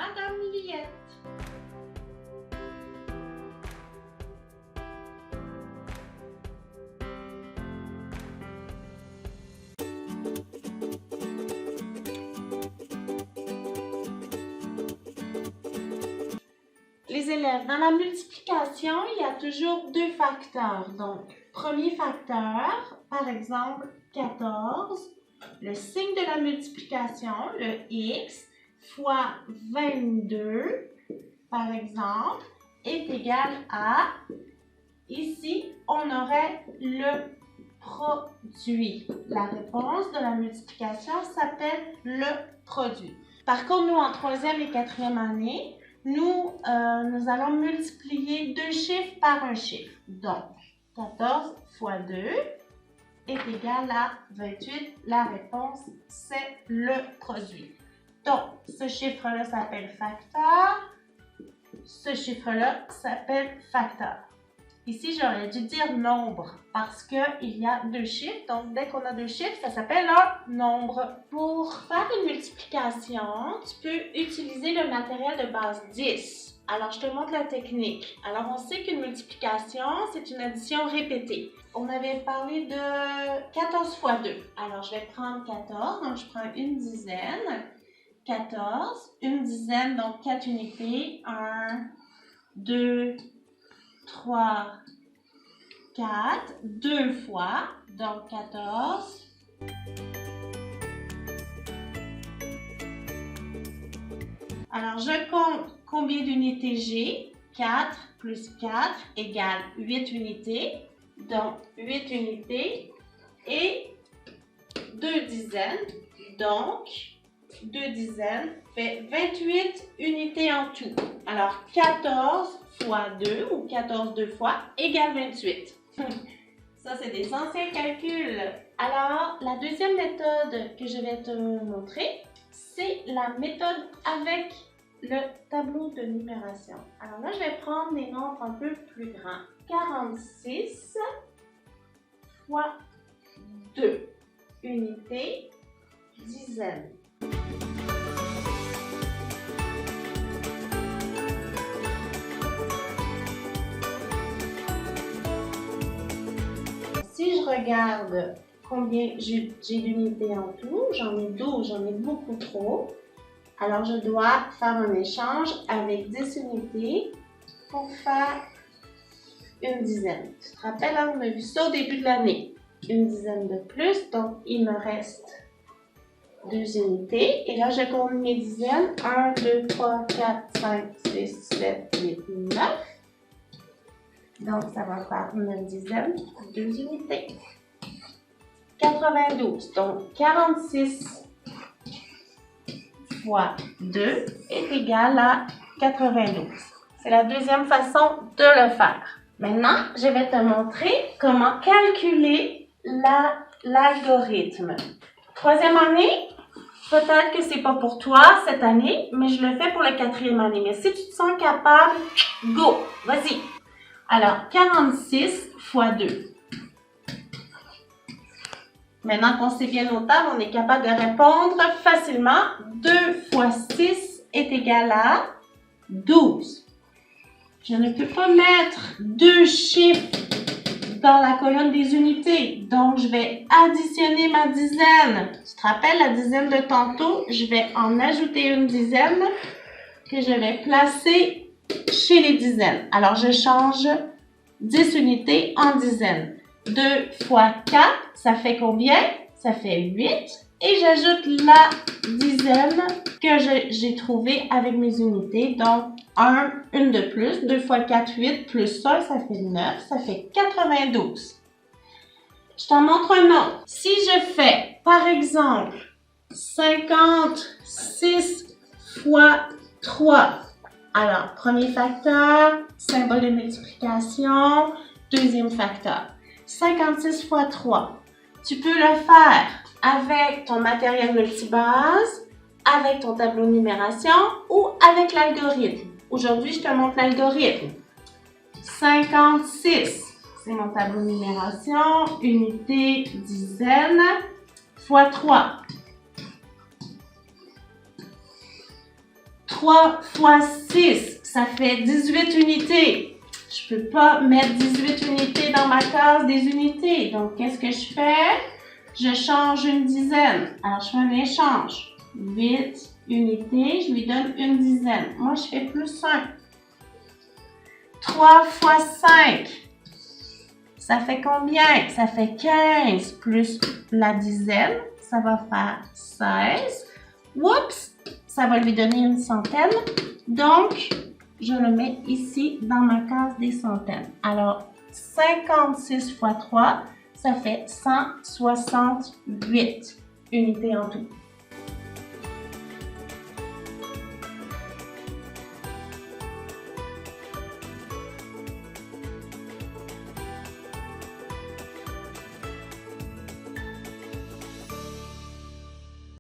Madame Liette. Les élèves, dans la multiplication, il y a toujours deux facteurs. Donc, premier facteur, par exemple, 14, le signe de la multiplication, le x, fois 22, par exemple, est égal à, ici, on aurait le produit. La réponse de la multiplication s'appelle le produit. Par contre, nous, en 3e et 4e année, nous allons multiplier deux chiffres par un chiffre. Donc, 14 fois 2 est égal à 28. La réponse, c'est le produit. Donc, ce chiffre-là s'appelle facteur. Ce chiffre-là s'appelle facteur. Ici, j'aurais dû dire nombre parce qu'il y a deux chiffres. Donc, dès qu'on a deux chiffres, ça s'appelle un nombre. Pour faire une multiplication, tu peux utiliser le matériel de base 10. Alors, je te montre la technique. Alors, on sait qu'une multiplication, c'est une addition répétée. On avait parlé de 14 fois 2. Alors, je vais prendre 14, donc je prends une dizaine. 14, une dizaine, donc 4 unités. 1, 2, 3, 4, deux fois, donc 14. Alors, je compte combien d'unités j'ai. 4 plus 4 égale 8 unités. Donc, 8 unités et 2 dizaines. Donc, 2 dizaines fait 28 unités en tout. Alors, 14 fois 2 ou 14 deux fois égale 28. Ça, c'est des anciens calculs. Alors, la deuxième méthode que je vais te montrer, c'est la méthode avec le tableau de numération. Alors là, je vais prendre des nombres un peu plus grands. 46 fois 2 unités, dizaines. Si je regarde combien j'ai d'unités en tout, j'en ai 12, j'en ai beaucoup trop. Alors, je dois faire un échange avec 10 unités pour faire une dizaine. Tu te rappelles, hein, on a vu ça au début de l'année. Une dizaine de plus, donc il me reste 2 unités. Et là, je compte mes dizaines. 1, 2, 3, 4, 5, 6, 7, 8, 9. Donc, ça va faire 9 dizaines, 2 unités. 92. Donc, 46 fois 2 est égal à 92. C'est la deuxième façon de le faire. Maintenant, je vais te montrer comment calculer l'algorithme. 3e année, peut-être que c'est pas pour toi cette année, mais je le fais pour la 4e année. Mais si tu te sens capable, go! Vas-y! Alors, 46 fois 2. Maintenant qu'on sait bien nos tables, on est capable de répondre facilement. 2 fois 6 est égal à 12. Je ne peux pas mettre deux chiffres dans la colonne des unités. Donc, je vais additionner ma dizaine. Tu te rappelles la dizaine de tantôt? Je vais en ajouter une dizaine que je vais placer chez les dizaines. Alors, je change 10 unités en dizaines. 2 fois 4, ça fait combien? Ça fait 8. Et j'ajoute la dizaine que j'ai trouvée avec mes unités. Donc, une de plus. 2 fois 4, 8, plus 1, ça fait 9. Ça fait 92. Je t'en montre un autre. Si je fais, par exemple, 56 fois 3. Alors, premier facteur, symbole de multiplication. Deuxième facteur. 56 fois 3. Tu peux le faire avec ton matériel multibase, avec ton tableau de numération ou avec l'algorithme. Aujourd'hui, je te montre l'algorithme. 56, c'est mon tableau de numération, unité, dizaine, fois 3. 3 fois 6, ça fait 18 unités. Je ne peux pas mettre 18 unités dans ma case des unités. Donc, qu'est-ce que je fais? Je change une dizaine. Alors, je fais un échange. 8 unités, je lui donne une dizaine. Moi, je fais plus 1. 3 fois 5, ça fait combien? Ça fait 15 plus la dizaine, ça va faire 16. Oups, ça va lui donner une centaine. Donc, je le mets ici dans ma case des centaines. Alors, 56 fois 3, ça fait 168 unités en tout.